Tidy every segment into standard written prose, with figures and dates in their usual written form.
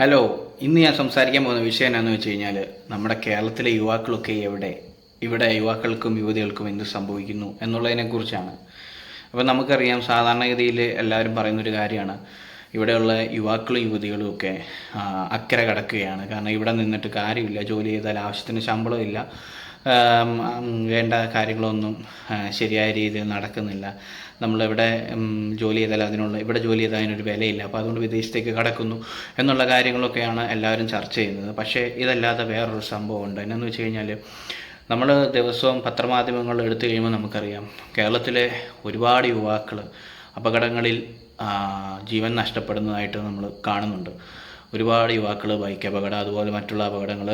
Hello, ഇന്ന് ഞാൻ സംസാരിക്കാൻ പോകുന്ന വിഷയം എന്താണെന്ന് വെച്ച് കഴിഞ്ഞാൽ നമ്മുടെ കേരളത്തിലെ യുവാക്കളൊക്കെ എവിടെ, ഇവിടെ യുവാക്കൾക്കും യുവതികൾക്കും എന്ത് സംഭവിക്കുന്നു എന്നുള്ളതിനെക്കുറിച്ചാണ്. അപ്പോൾ നമുക്കറിയാം, സാധാരണഗതിയിൽ എല്ലാവരും പറയുന്നൊരു കാര്യമാണ്, ഇവിടെയുള്ള യുവാക്കളും യുവതികളും ഒക്കെ അക്കരെ കടക്കുകയാണ്. കാരണം ഇവിടെ നിന്നിട്ട് കാര്യമില്ല, ജോലി ചെയ്താൽ ആവശ്യത്തിന് ശമ്പളമില്ല, വേണ്ട കാര്യങ്ങളൊന്നും ശരിയായ രീതിയിൽ നടക്കുന്നില്ല. നമ്മളിവിടെ ജോലി ചെയ്താൽ ഇവിടെ ജോലി ചെയ്താൽ അതിനൊരു വിലയില്ല, അപ്പോൾ അതുകൊണ്ട് വിദേശത്തേക്ക് കടക്കുന്നു എന്നുള്ള കാര്യങ്ങളൊക്കെയാണ് എല്ലാവരും ചർച്ച ചെയ്യുന്നത്. പക്ഷേ ഇതല്ലാതെ വേറൊരു സംഭവമുണ്ട്. എന്നാന്ന് വെച്ച് കഴിഞ്ഞാൽ, നമ്മൾ ദിവസവും പത്രമാധ്യമങ്ങൾ എടുത്തു കഴിയുമ്പോൾ നമുക്കറിയാം, കേരളത്തിലെ ഒരുപാട് യുവാക്കൾ അപകടങ്ങളിൽ ജീവൻ നഷ്ടപ്പെടുന്നതായിട്ട് നമ്മൾ കാണുന്നുണ്ട്. ഒരുപാട് യുവാക്കൾ ബൈക്ക് അപകടം, അതുപോലെ മറ്റുള്ള അപകടങ്ങൾ,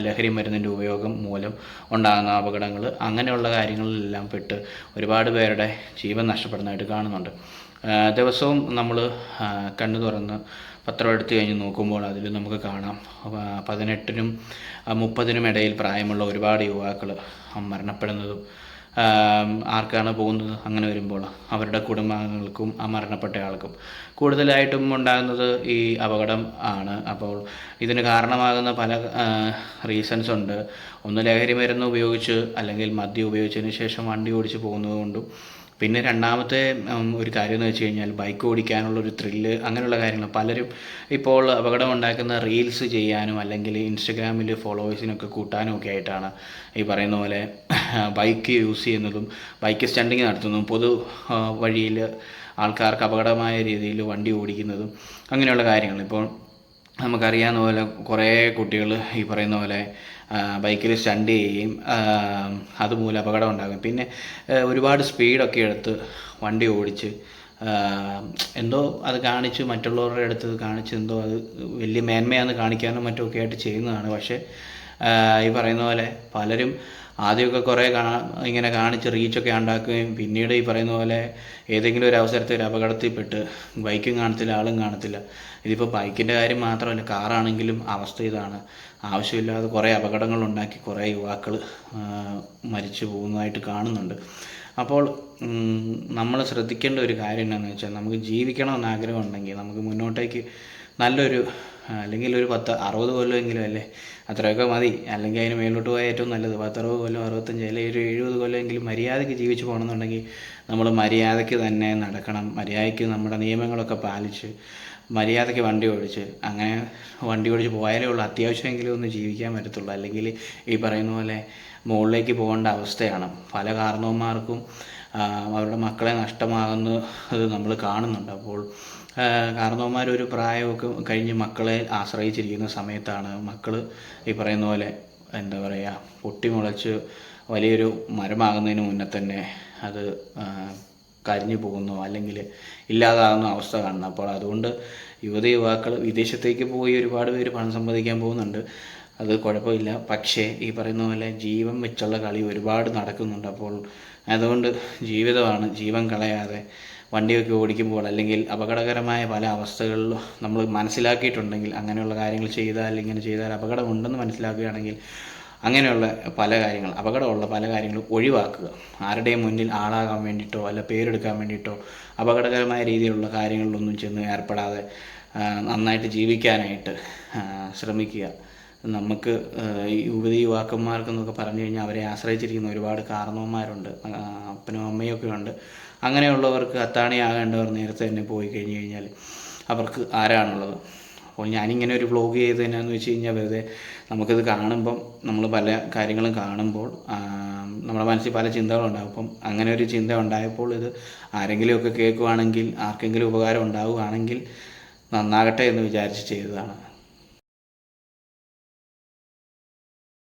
ലഹരി മരുന്നിൻ്റെ ഉപയോഗം മൂലം ഉണ്ടാകുന്ന അപകടങ്ങൾ, അങ്ങനെയുള്ള കാര്യങ്ങളിലെല്ലാം പെട്ട് ഒരുപാട് പേരുടെ ജീവൻ നഷ്ടപ്പെടുന്നതായിട്ട് കാണുന്നുണ്ട്. ദിവസവും നമ്മൾ കണ്ണു തുറന്ന് പത്രം എടുത്തു കഴിഞ്ഞ് നോക്കുമ്പോൾ അതിൽ നമുക്ക് കാണാം, 18-നും 30-നും ഇടയിൽ പ്രായമുള്ള ഒരുപാട് യുവാക്കൾ മരണപ്പെടുന്നതും. ആർക്കാണ് പോകുന്നത്? അങ്ങനെ വരുമ്പോൾ അവരുടെ കുടുംബാംഗങ്ങൾക്കും ആ മരണപ്പെട്ട ആൾക്കും കൂടുതലായിട്ടും ഉണ്ടാകുന്നത് ഈ അപകടം ആണ്. അപ്പോൾ ഇതിന് കാരണമാകുന്ന പല റീസൺസ് ഉണ്ട്. ഒന്ന്, ലഹരി മരുന്ന് ഉപയോഗിച്ച് അല്ലെങ്കിൽ മദ്യം ഉപയോഗിച്ചതിന് ശേഷം വണ്ടി ഓടിച്ച് പോകുന്നത് കൊണ്ടും, പിന്നെ രണ്ടാമത്തെ ഒരു കാര്യം എന്ന് വെച്ച് കഴിഞ്ഞാൽ ബൈക്ക് ഓടിക്കാനുള്ളൊരു ത്രില്ല്, അങ്ങനെയുള്ള കാര്യങ്ങൾ. പലരും ഇപ്പോൾ അപകടം ഉണ്ടാക്കുന്ന റീൽസ് ചെയ്യാനും അല്ലെങ്കിൽ ഇൻസ്റ്റഗ്രാമിൽ ഫോളോവേഴ്സിനൊക്കെ കൂട്ടാനും ഒക്കെ ആയിട്ടാണ് ഈ പറയുന്ന പോലെ ബൈക്ക് യൂസ് ചെയ്യുന്നതും ബൈക്ക് സ്റ്റണ്ടിങ് നടത്തുന്നതും പൊതു വഴിയിൽ ആൾക്കാർക്ക് അപകടമായ രീതിയിൽ വണ്ടി ഓടിക്കുന്നതും അങ്ങനെയുള്ള കാര്യങ്ങൾ. ഇപ്പോൾ നമുക്കറിയാവുന്ന പോലെ കുറേ കുട്ടികൾ ഈ പറയുന്ന പോലെ ബൈക്കിൽ സ്റ്റണ്ട് ചെയ്യുകയും അതുമൂലം അപകടം ഉണ്ടാകും. പിന്നെ ഒരുപാട് സ്പീഡൊക്കെ എടുത്ത് വണ്ടി ഓടിച്ച് എന്തോ അത് കാണിച്ച് മറ്റുള്ളവരുടെ അടുത്ത് കാണിച്ച് എന്തോ അത് വലിയ മേന്മയാണെന്ന് കാണിക്കാനും മറ്റുമൊക്കെ ആയിട്ട് ചെയ്യുന്നതാണ്. പക്ഷേ ഈ പറയുന്ന പോലെ പലരും ആദ്യമൊക്കെ കുറേ ഇങ്ങനെ കാണിച്ച് റീച്ചൊക്കെ ഉണ്ടാക്കുകയും പിന്നീട് ഈ പറയുന്ന പോലെ ഏതെങ്കിലും ഒരു അവസരത്തിൽ ഒരു അപകടത്തിൽപ്പെട്ട് ബൈക്കും കാണത്തില്ല, ആളും കാണത്തില്ല. ഇതിപ്പോൾ ബൈക്കിൻ്റെ കാര്യം മാത്രമല്ല, കാറാണെങ്കിലും അവസ്ഥ ഇതാണ്. ആവശ്യമില്ലാതെ കുറേ അപകടങ്ങളുണ്ടാക്കി കുറേ യുവാക്കൾ മരിച്ചു പോകുന്നതായിട്ട് കാണുന്നുണ്ട്. അപ്പോൾ നമ്മൾ ശ്രദ്ധിക്കേണ്ട ഒരു കാര്യം എന്താണെന്ന് വെച്ചാൽ, നമുക്ക് ജീവിക്കണമെന്ന് ആഗ്രഹം ഉണ്ടെങ്കിൽ നമുക്ക് മുന്നോട്ടേക്ക് നല്ലൊരു, അല്ലെങ്കിൽ ഒരു 60 കൊല്ലമെങ്കിലും അല്ലേ, അത്രയൊക്കെ മതി. അല്ലെങ്കിൽ അതിന് മേലോട്ട് പോയാൽ ഏറ്റവും നല്ലത് 60 കൊല്ലം, 65, അല്ലെങ്കിൽ ഒരു 70 കൊല്ലമെങ്കിലും മര്യാദയ്ക്ക് ജീവിച്ച് പോകണമെന്നുണ്ടെങ്കിൽ നമ്മൾ മര്യാദയ്ക്ക് തന്നെ നടക്കണം. മര്യാദയ്ക്ക് നമ്മുടെ നിയമങ്ങളൊക്കെ പാലിച്ച് മര്യാദയ്ക്ക് വണ്ടി ഓടിച്ച്, അങ്ങനെ വണ്ടി ഓടിച്ച് പോയാലേ ഉള്ളൂ അത്യാവശ്യമെങ്കിലും ഒന്ന് ജീവിക്കാൻ പറ്റത്തുള്ളൂ. അല്ലെങ്കിൽ ഈ പറയുന്ന പോലെ മുകളിലേക്ക് പോകേണ്ട അവസ്ഥയാണ്. പല കാരണവന്മാർക്കും അവരുടെ മക്കളെ നഷ്ടമാകുന്നത് നമ്മൾ കാണുന്നുണ്ട്. അപ്പോൾ കാരണവന്മാരൊരു പ്രായമൊക്കെ കഴിഞ്ഞ് മക്കളെ ആശ്രയിച്ചിരിക്കുന്ന സമയത്താണ് മക്കൾ ഈ പറയുന്ന പോലെ എന്താ പറയുക, പൊട്ടിമുളച്ച് വലിയൊരു മരമാകുന്നതിന് മുന്നേ തന്നെ അത് കരിഞ്ഞു പോകുന്നു അല്ലെങ്കിൽ ഇല്ലാതാകുന്ന അവസ്ഥ കാണുന്നു. അപ്പോൾ അതുകൊണ്ട് യുവാക്കൾ വിദേശത്തേക്ക് പോയി ഒരുപാട് പേര് പണം സമ്പാദിക്കാൻ പോകുന്നുണ്ട്, അത് കുഴപ്പമില്ല. പക്ഷേ ഈ പറയുന്ന പോലെ ജീവൻ വെച്ചുള്ള കളി ഒരുപാട് നടക്കുന്നുണ്ട്. അപ്പോൾ അതുകൊണ്ട് ജീവിതമാണ്, ജീവൻ കളയാതെ വണ്ടിയൊക്കെ ഓടിക്കുമ്പോൾ അല്ലെങ്കിൽ അപകടകരമായ പല അവസ്ഥകളിലും നമ്മൾ മനസ്സിലാക്കിയിട്ടുണ്ടെങ്കിൽ, അങ്ങനെയുള്ള കാര്യങ്ങൾ ചെയ്താൽ, ഇങ്ങനെ ചെയ്താൽ അപകടമുണ്ടെന്ന് മനസ്സിലാക്കുകയാണെങ്കിൽ അങ്ങനെയുള്ള പല കാര്യങ്ങൾ, അപകടമുള്ള പല കാര്യങ്ങളും ഒഴിവാക്കുക. ആരുടെയും മുന്നിൽ ആളാകാൻ വേണ്ടിയിട്ടോ അല്ല പേരെടുക്കാൻ വേണ്ടിയിട്ടോ അപകടകരമായ രീതിയിലുള്ള കാര്യങ്ങളിലൊന്നും ചെന്ന് ഏർപ്പെടാതെ നന്നായിട്ട് ജീവിക്കാനായിട്ട് ശ്രമിക്കുക. നമുക്ക് യുവാക്കന്മാർക്കെന്നൊക്കെ പറഞ്ഞു കഴിഞ്ഞാൽ അവരെ ആശ്രയിച്ചിരിക്കുന്ന ഒരുപാട് കാരണവന്മാരുണ്ട്, അപ്പനും അമ്മയൊക്കെ ഉണ്ട്. അങ്ങനെയുള്ളവർക്ക് അത്താണിയാകേണ്ടവർ നേരത്തെ തന്നെ പോയി കഴിഞ്ഞ് കഴിഞ്ഞാൽ അവർക്ക് ആരാണുള്ളത്? അപ്പോൾ ഞാനിങ്ങനെ ഒരു വ്ളോഗ് ചെയ്ത് എന്നാന്ന് വെച്ച് കഴിഞ്ഞാൽ, വെറുതെ നമുക്കിത് കാണുമ്പം, നമ്മൾ പല കാര്യങ്ങളും കാണുമ്പോൾ നമ്മുടെ മനസ്സിൽ പല ചിന്തകളുണ്ടാകും. അപ്പം അങ്ങനെ ഒരു ചിന്ത ഉണ്ടായപ്പോൾ ഇത് ആരെങ്കിലുമൊക്കെ കേൾക്കുവാണെങ്കിൽ, ആർക്കെങ്കിലും ഉപകാരം ഉണ്ടാവുകയാണെങ്കിൽ നന്നാകട്ടെ എന്ന് വിചാരിച്ച് ചെയ്തതാണ്.